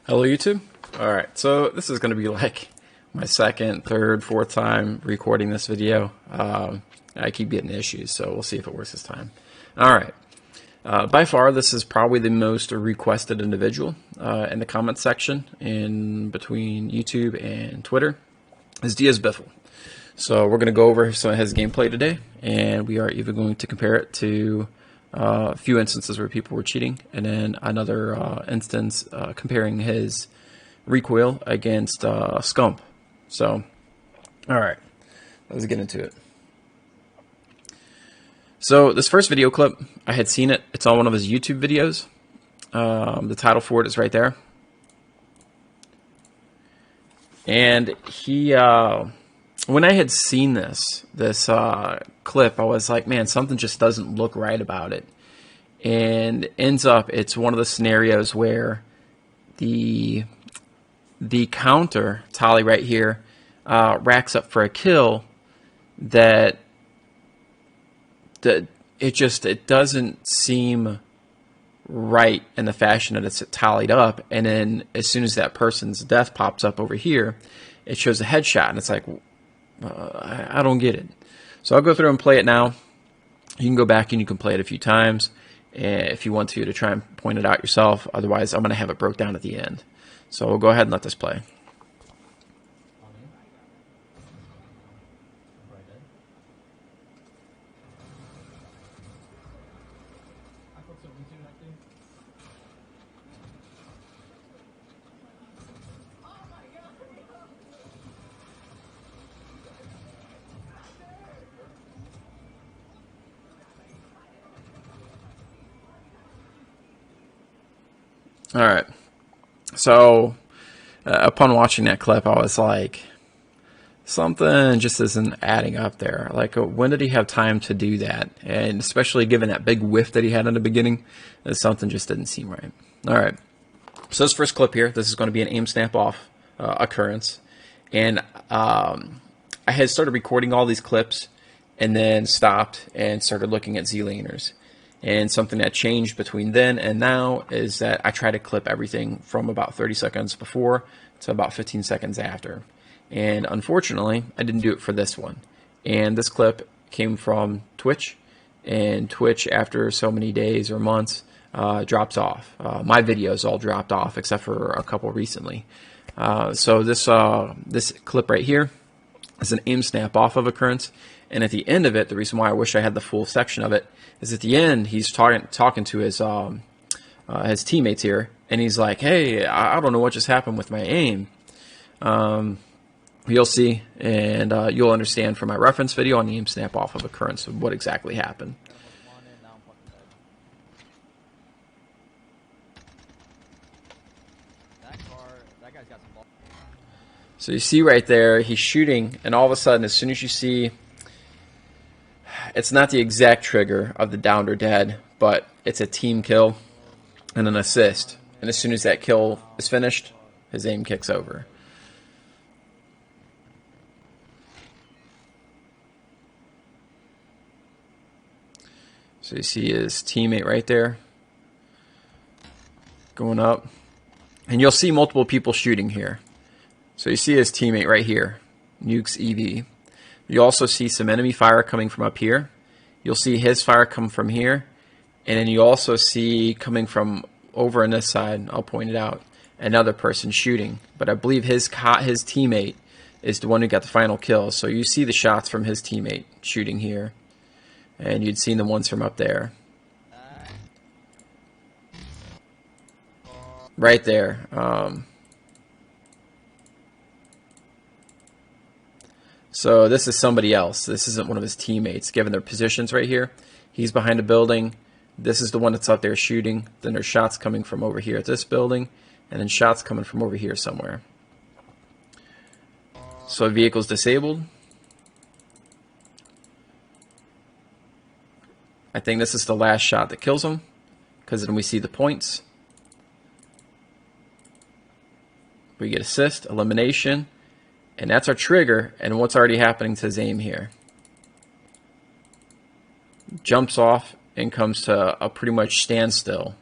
Hello YouTube. Alright, so this is going to be like my second, third, fourth time recording this video. I keep getting issues, so we'll see if it works this time. Alright, by far this is probably the most requested individual in the comment section in between YouTube and Twitter is DiazBiffle. So we're going to go over some of his gameplay today, and we are even going to compare it to a few instances where people were cheating, and then another instance comparing his Recoil against Scump. So, alright, let's get into it. So this first video clip, I had seen it. It's on one of his YouTube videos. The title for it is right there. And he, when I had seen this clip, I was like, man, something just doesn't look right about it. And ends up, it's one of the scenarios where the counter tally right here racks up for a kill that it doesn't seem right in the fashion that it's tallied up. And then as soon as that person's death pops up over here, it shows a headshot, and it's like, I don't get it. So I'll go through and play it now. You can go back and you can play it a few times if you want to try and point it out yourself. Otherwise, I'm going to have it broke down at the end. So we'll go ahead and let this play. Alright, so upon watching that clip, I was like, something just isn't adding up there. Like, when did he have time to do that? And especially given that big whiff that he had in the beginning, something just didn't seem right. Alright, so this first clip here, this is going to be an aim snap off occurrence. And I had started recording all these clips and then stopped and started looking at Z-laners. And something that changed between then and now is that I try to clip everything from about 30 seconds before to about 15 seconds after. And unfortunately, I didn't do it for this one. And this clip came from Twitch. And Twitch, after so many days or months, drops off. My videos all dropped off except for a couple recently. So this clip right here is an aim snap off of occurrence. And at the end of it, the reason why I wish I had the full section of it is at the end, he's talking to his teammates here, and he's like, hey, I don't know what just happened with my aim. You'll see, and you'll understand from my reference video on the aim snap off of occurrence of what exactly happened. So you see right there, he's shooting, and all of a sudden, as soon as you see, it's not the exact trigger of the downed or dead, but it's a team kill and an assist. And as soon as that kill is finished, his aim kicks over. So you see his teammate right there going up. And you'll see multiple people shooting here. So you see his teammate right here, Nukes EV. You also see some enemy fire coming from up here. You'll see his fire come from here. And then you also see coming from over on this side, I'll point it out, another person shooting. But I believe his teammate is the one who got the final kill. So you see the shots from his teammate shooting here. And you'd seen the ones from up there. Right there. So this is somebody else. This isn't one of his teammates, given their positions right here. He's behind a building. This is the one that's out there shooting. Then there's shots coming from over here at this building, and then shots coming from over here somewhere. So vehicle's disabled. I think this is the last shot that kills him, because then we see the points. We get assist, elimination. And that's our trigger, and what's already happening to his aim here. Jumps off and comes to a pretty much standstill.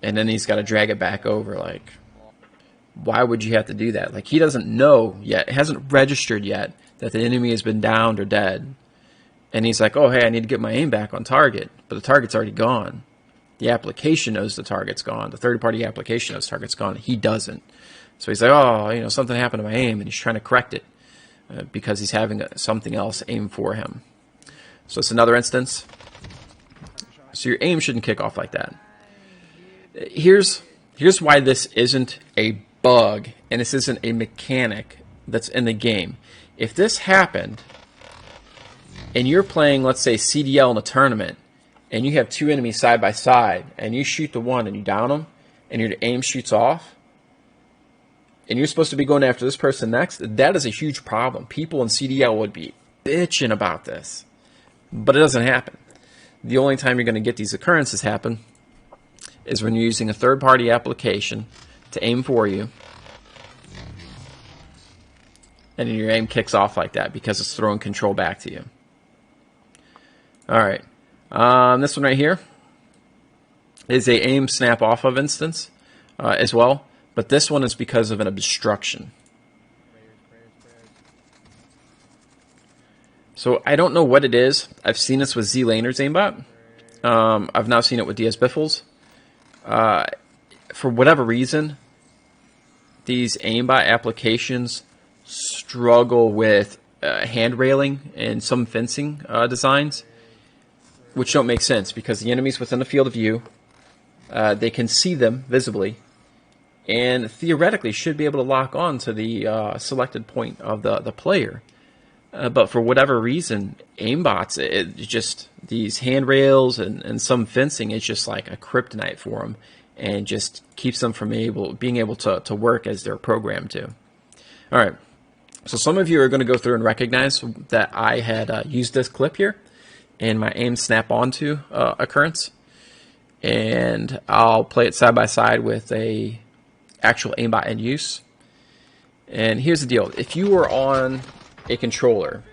and then he's got to drag it back over. Like, why would you have to do that? Like, he doesn't know yet. It hasn't registered yet that the enemy has been downed or dead. And he's like, oh, hey, I need to get my aim back on target. But the target's already gone. The application knows the target's gone. The third-party application knows the target's gone. He doesn't. So he's like, oh, you know, something happened to my aim, and he's trying to correct it because he's having something else aim for him. So it's another instance. So your aim shouldn't kick off like that. Here's why this isn't a bug, and this isn't a mechanic that's in the game. If this happened, and you're playing, let's say, CDL in a tournament, and you have two enemies side by side, and you shoot the one and you down them, and your aim shoots off, and you're supposed to be going after this person next, that is a huge problem. People in CDL would be bitching about this, but it doesn't happen. The only time you're going to get these occurrences happen is when you're using a third-party application to aim for you, and your aim kicks off like that because it's throwing control back to you. All right, this one right here is a aim snap off of instance as well, but this one is because of an obstruction. So I don't know what it is. I've seen this with Z-Laner's aimbot. I've now seen it with DiazBiffle's. For whatever reason, these aimbot applications struggle with hand railing and some fencing designs, which don't make sense because the enemy's within the field of view. They can see them visibly, and theoretically should be able to lock on to the selected point of the player. But for whatever reason, aimbots, it just these handrails and some fencing is just like a kryptonite for them, and just keeps them from being able to work as they're programmed to. All right, so some of you are going to go through and recognize that I had used this clip here in my aim snap onto occurrence, and I'll play it side by side with a actual aimbot in use. And here's the deal: if you were on a controller,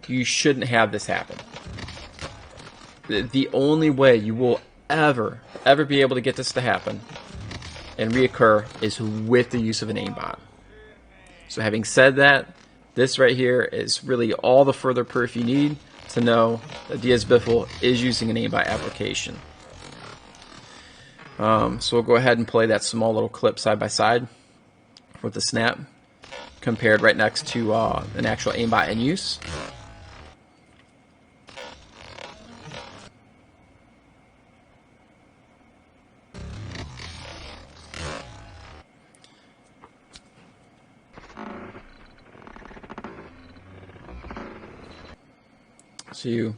you shouldn't have this happen. The only way you will ever be able to get this to happen and reoccur is with the use of an aimbot. So having said that, this right here is really all the further proof you need to know that DiazBiffle is using an aimbot application. So we'll go ahead and play that small little clip side by side with the snap, compared right next to an actual aimbot in use. So you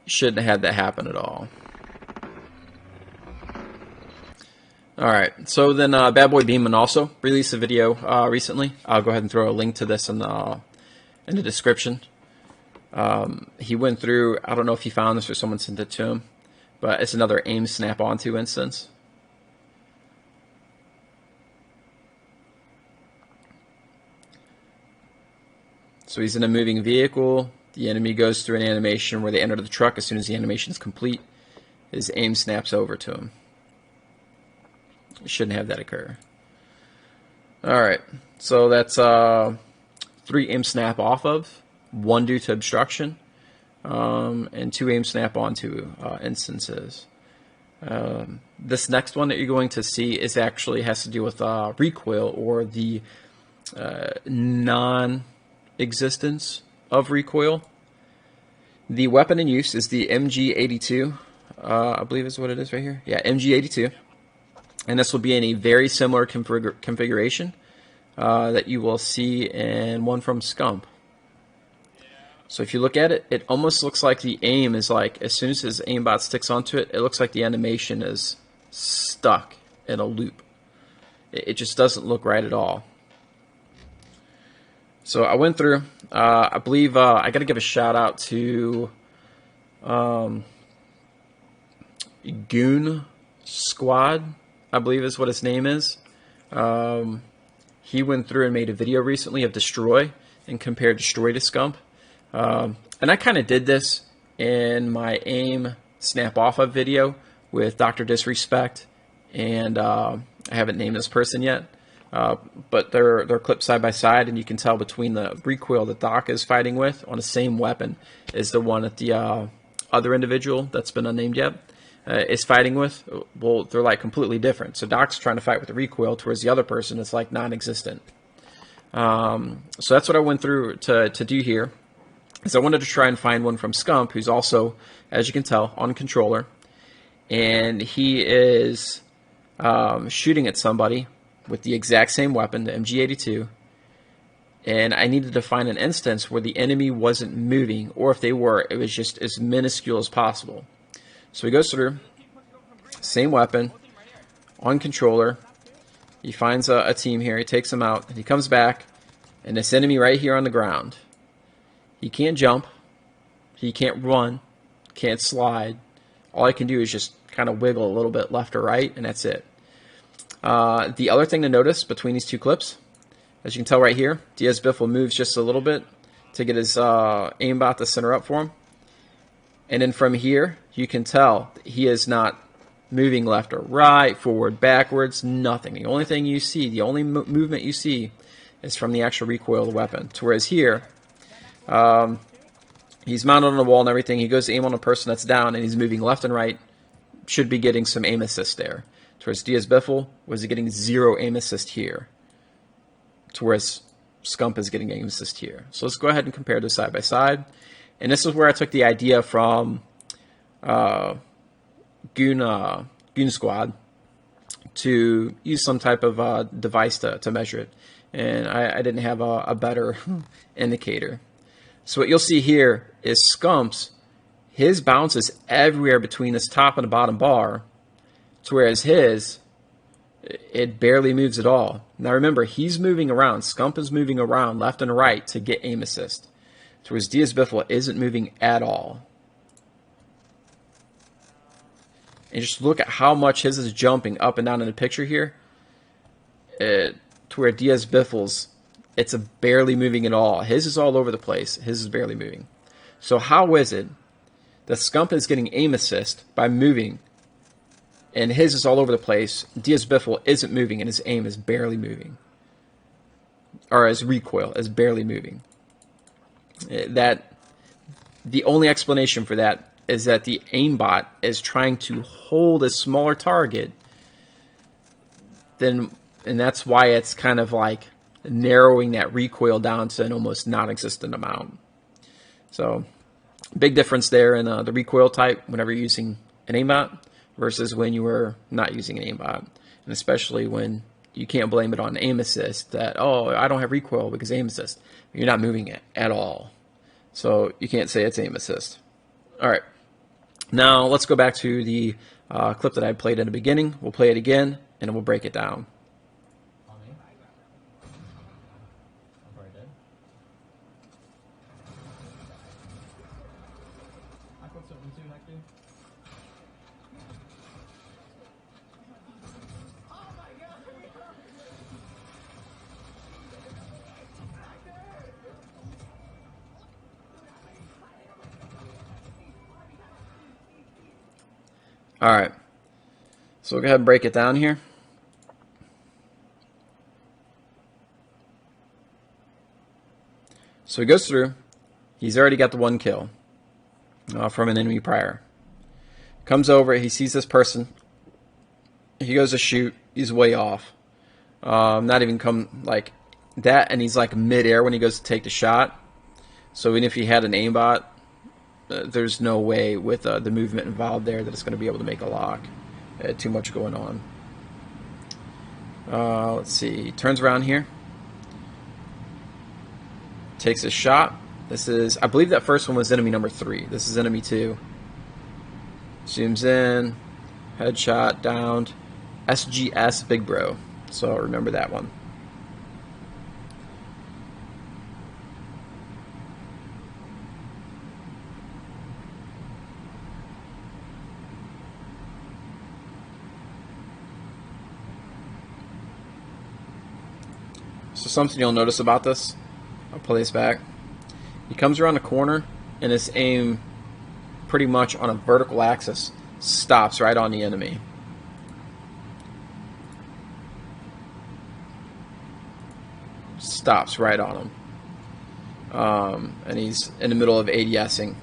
shouldn't have had that happen at all. Alright, so then Bad Boy Beeman also released a video recently. I'll go ahead and throw a link to this in the description. He went through, I don't know if he found this or someone sent it to him, but it's another aim snap onto instance. So he's in a moving vehicle. The enemy goes through an animation where they enter the truck. As soon as the animation is complete, his aim snaps over to him. Shouldn't have that occur. Alright, so that's 3 aim snap off of, 1 due to obstruction, and 2 aim snap onto instances. This next one that you're going to see is actually has to do with recoil, or the non-existence of recoil. The weapon in use is the MG82, I believe is what it is right here. Yeah, MG82. And this will be in a very similar configuration that you will see in one from Scump. So if you look at it, it almost looks like the aim is like, as soon as his aimbot sticks onto it, it looks like the animation is stuck in a loop. It just doesn't look right at all. So I went through, I believe I got to give a shout out to Goon Squad, I believe is what his name is. He went through and made a video recently of Destroy and compared Destroy to Scump. And I kind of did this in my aim snap off of video with Dr. Disrespect, and I haven't named this person yet, but they're clipped side by side, and you can tell between the recoil that Doc is fighting with on the same weapon is the one that the other individual that's been unnamed yet is fighting with. Well, they're like completely different. So Doc's trying to fight with the recoil, towards the other person it's like non-existent. So that's what I went through to do here. Is I wanted to try and find one from Scump, who's also, as you can tell, on controller, and he is shooting at somebody with the exact same weapon, the MG82, and I needed to find an instance where the enemy wasn't moving, or if they were, it was just as minuscule as possible. So he goes through, same weapon, on controller, he finds a team here, he takes them out, and he comes back, and this enemy right here on the ground, he can't jump, he can't run, can't slide, all I can do is just kind of wiggle a little bit left or right, and that's it. The other thing to notice between these two clips, as you can tell right here, DiazBiffle moves just a little bit to get his aimbot to center up for him. And then from here, you can tell he is not moving left or right, forward, backwards, nothing. The only thing you see, the only movement you see is from the actual recoil of the weapon. Whereas here, he's mounted on the wall and everything. He goes to aim on a person that's down, and he's moving left and right. Should be getting some aim assist there. Whereas DiazBiffle was getting 0 aim assist here. Whereas Scump is getting aim assist here. So let's go ahead and compare this side by side. And this is where I took the idea from Goon Squad to use some type of device to measure it. And I didn't have a better indicator. So what you'll see here is Scump's, his bounce is everywhere between this top and the bottom bar, whereas his, it barely moves at all. Now remember, he's moving around. Scump is moving around left and right to get aim assist, whereas DiazBiffle isn't moving at all. And just look at how much his is jumping up and down in the picture here, to where DiazBiffle's, it's barely moving at all. His is all over the place. His is barely moving. So how is it that Scump is getting aim assist by moving, and his is all over the place? DiazBiffle isn't moving, and his aim is barely moving, or his recoil is barely moving. That the only explanation for that is that the aimbot is trying to hold a smaller target than, and that's why it's kind of like narrowing that recoil down to an almost non-existent amount. So big difference there in the recoil type whenever you're using an aimbot versus when you were not using an aimbot, and especially when you can't blame it on aim assist that, oh, I don't have recoil because aim assist. You're not moving it at all, so you can't say it's aim assist. All right, now let's go back to the clip that I played in the beginning. We'll play it again and we'll break it down. All right, so we'll go ahead and break it down here. So he goes through. He's already got the one kill from an enemy prior. Comes over, he sees this person. He goes to shoot. He's way off. Not even come like that, and he's like mid-air when he goes to take the shot. So even if he had an aimbot, there's no way with the movement involved there that it's going to be able to make a lock. Too much going on. Let's see. He turns around here. Takes a shot. This is, I believe that first one was enemy number 3. This is enemy 2. Zooms in. Headshot, downed. SGS Big Bro. So remember that one. So something you'll notice about this, I'll play this back. He comes around the corner and his aim pretty much on a vertical axis, stops right on the enemy. Stops right on him. And he's in the middle of ADSing,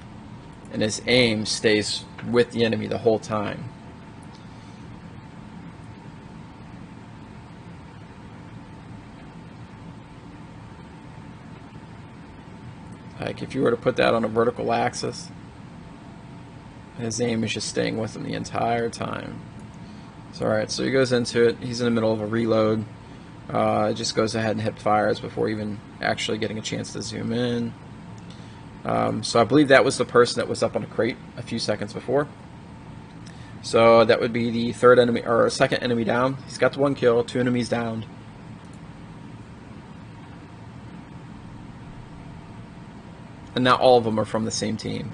and his aim stays with the enemy the whole time. Like if you were to put that on a vertical axis, his aim is just staying with him the entire time. So alright, so he goes into it. He's in the middle of a reload. Just goes ahead and hip fires before even actually getting a chance to zoom in. So I believe that was the person that was up on a crate a few seconds before. So that would be the third enemy, or second enemy down. He's got the 1 kill, 2 enemies downed. And now all of them are from the same team.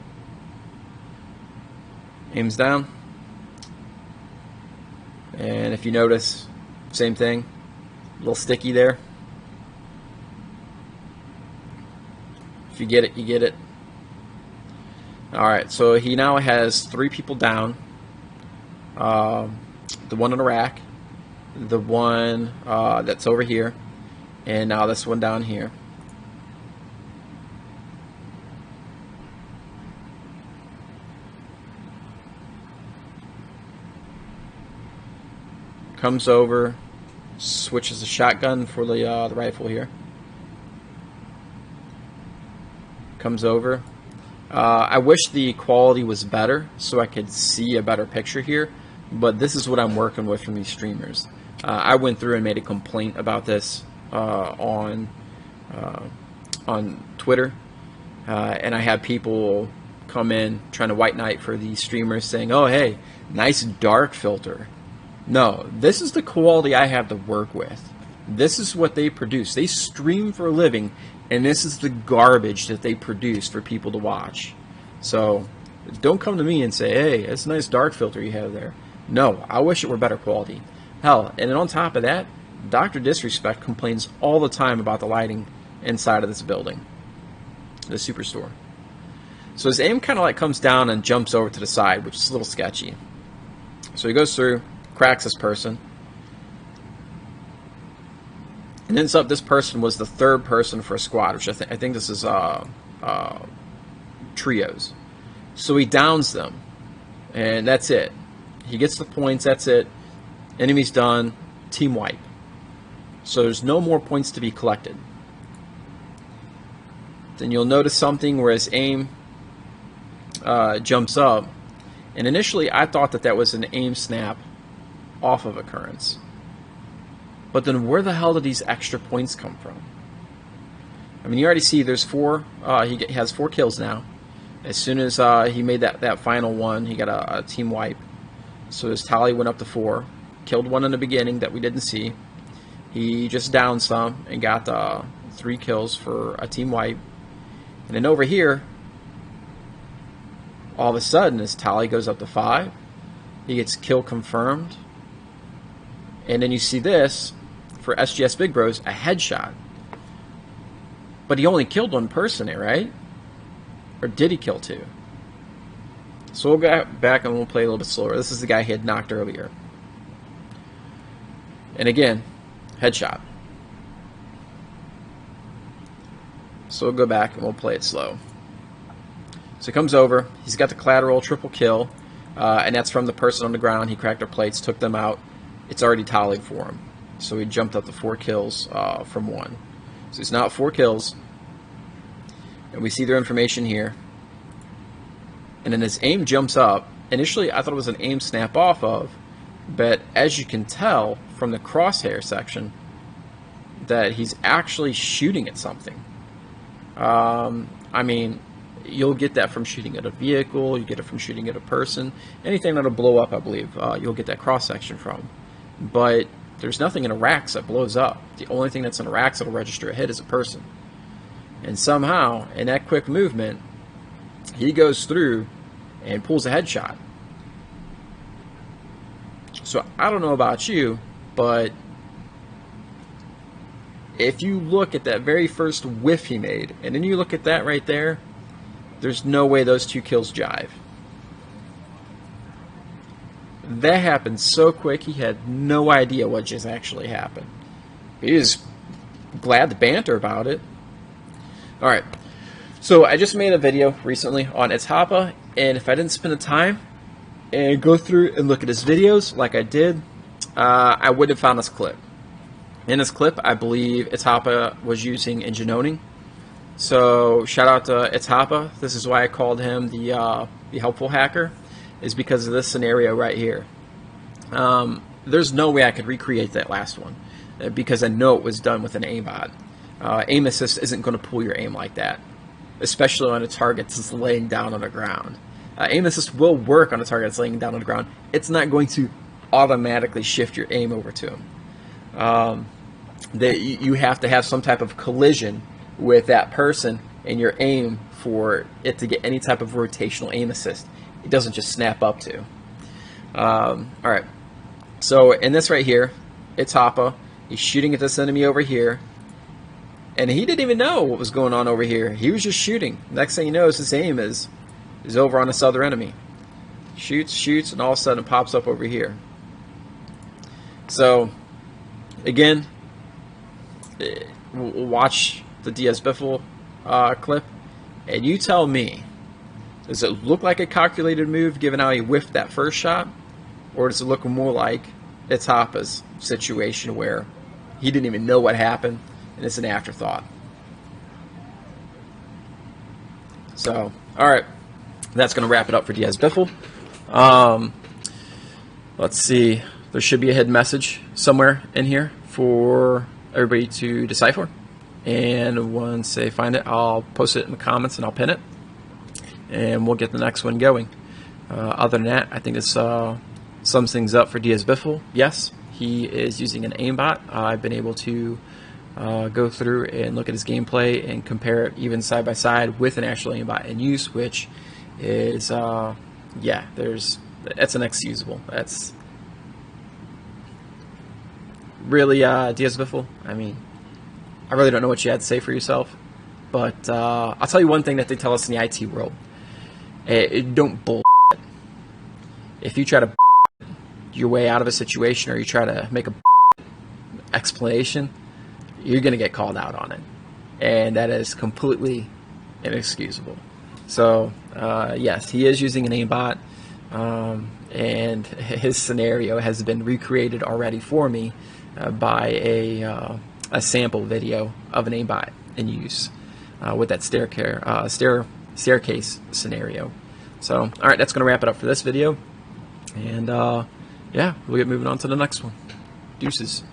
Aims down. And if you notice, same thing. A little sticky there. If you get it, you get it. Alright, so he now has 3 people down. The one in the rack, the one that's over here, and now this one down here. Comes over, switches the shotgun for the rifle here. Comes over. I wish the quality was better so I could see a better picture here, but this is what I'm working with from these streamers. I went through and made a complaint about this on Twitter, and I had people come in trying to white knight for these streamers saying, oh hey, nice dark filter. No, this is the quality I have to work with. This is what they produce. They stream for a living, and this is the garbage that they produce for people to watch. So don't come to me and say, hey, it's a nice dark filter you have there. No, I wish it were better quality. Hell, and then on top of that, Dr. Disrespect complains all the time about the lighting inside of this building, the superstore. So his aim kind of like comes down and jumps over to the side, which is a little sketchy. So he goes through, cracks this person, and ends up this person was the third person for a squad, which I think this is trios. So he downs them, and that's it. He gets the points, that's it. Enemy's done, team wipe. So there's no more points to be collected. Then you'll notice something where his aim jumps up, and initially I thought that was an aim snap off of occurrence. But then where the hell did these extra points come from? I mean, you already see there's 4, he has 4 kills now. As soon as he made that final one, he got a team wipe. So his tally went up to 4. Killed one in the beginning that we didn't see. He just downed some and got 3 kills for a team wipe. And then over here, all of a sudden his tally goes up to 5. He gets kill confirmed. And then you see this, for SGS Big Bros, a headshot. But he only killed 1 person there, right? Or did he kill 2? So we'll go back and we'll play a little bit slower. This is the guy he had knocked earlier. And again, headshot. So we'll go back and we'll play it slow. So he comes over, he's got the collateral triple kill, and that's from the person on the ground. He cracked their plates, took them out. It's already tallied for him. So he jumped up to 4 kills from 1. So he's now at 4 kills. And we see their information here. And then his aim jumps up. Initially, I thought it was an aim snap off of, but as you can tell from the crosshair section, that he's actually shooting at something. I mean, you'll get that from shooting at a vehicle, you get it from shooting at a person, anything that'll blow up, I believe, you'll get that cross section from. But there's nothing in a racks that blows up. The only thing that's in a racks that'll register a hit is a person. And somehow, in that quick movement, he goes through and pulls a headshot. So I don't know about you, but if you look at that very first whiff he made, and then you look at that right there, there's no way those 2 kills jive. That happened so quick, he had no idea what just actually happened. He was glad to banter about it. Alright, so I just made a video recently on Itapa, and if I didn't spend the time and go through and look at his videos like I did, I would have found this clip. In this clip, I believe Itapa was using Ingenoning. So shout out to Itapa. This is why I called him the helpful hacker, is because of this scenario right here. There's no way I could recreate that last one because I know it was done with an aimbot. Aim assist isn't going to pull your aim like that, especially on a target that's laying down on the ground. Aim assist will work on a target that's laying down on the ground. It's not going to automatically shift your aim over to him. You have to have some type of collision with that person and your aim for it to get any type of rotational aim assist. It doesn't just snap up to. Alright, so in this right here, Itapa, he's shooting at this enemy over here, and he didn't even know what was going on over here. He was just shooting. Next thing he knows, his aim is over on this other enemy. Shoots, and all of a sudden it pops up over here. So, again, watch the DiazBiffle clip, and you tell me, does it look like a calculated move given how he whiffed that first shot, or does it look more like Itapa's situation where he didn't even know what happened and it's an afterthought? So, alright, that's going to wrap it up for DiazBiffle. Let's see, there should be a hidden message somewhere in here for everybody to decipher, and once they find it, I'll post it in the comments and I'll pin it, and we'll get the next one going. Other than that, I think this sums things up for DiazBiffle. Yes, he is using an aimbot. I've been able to go through and look at his gameplay and compare it even side by side with an actual aimbot in use, which is yeah, that's inexcusable. That's really DiazBiffle. I mean, I really don't know what you had to say for yourself, but I'll tell you one thing that they tell us in the IT world: don't bull. If you try to your way out of a situation, or you try to make a explanation, you're going to get called out on it, and that is completely inexcusable. So yes, he is using an aimbot, and his scenario has been recreated already for me by a sample video of an aimbot in use with that staircase scenario. So alright, that's going to wrap it up for this video, and yeah, we'll get moving on to the next one. Deuces.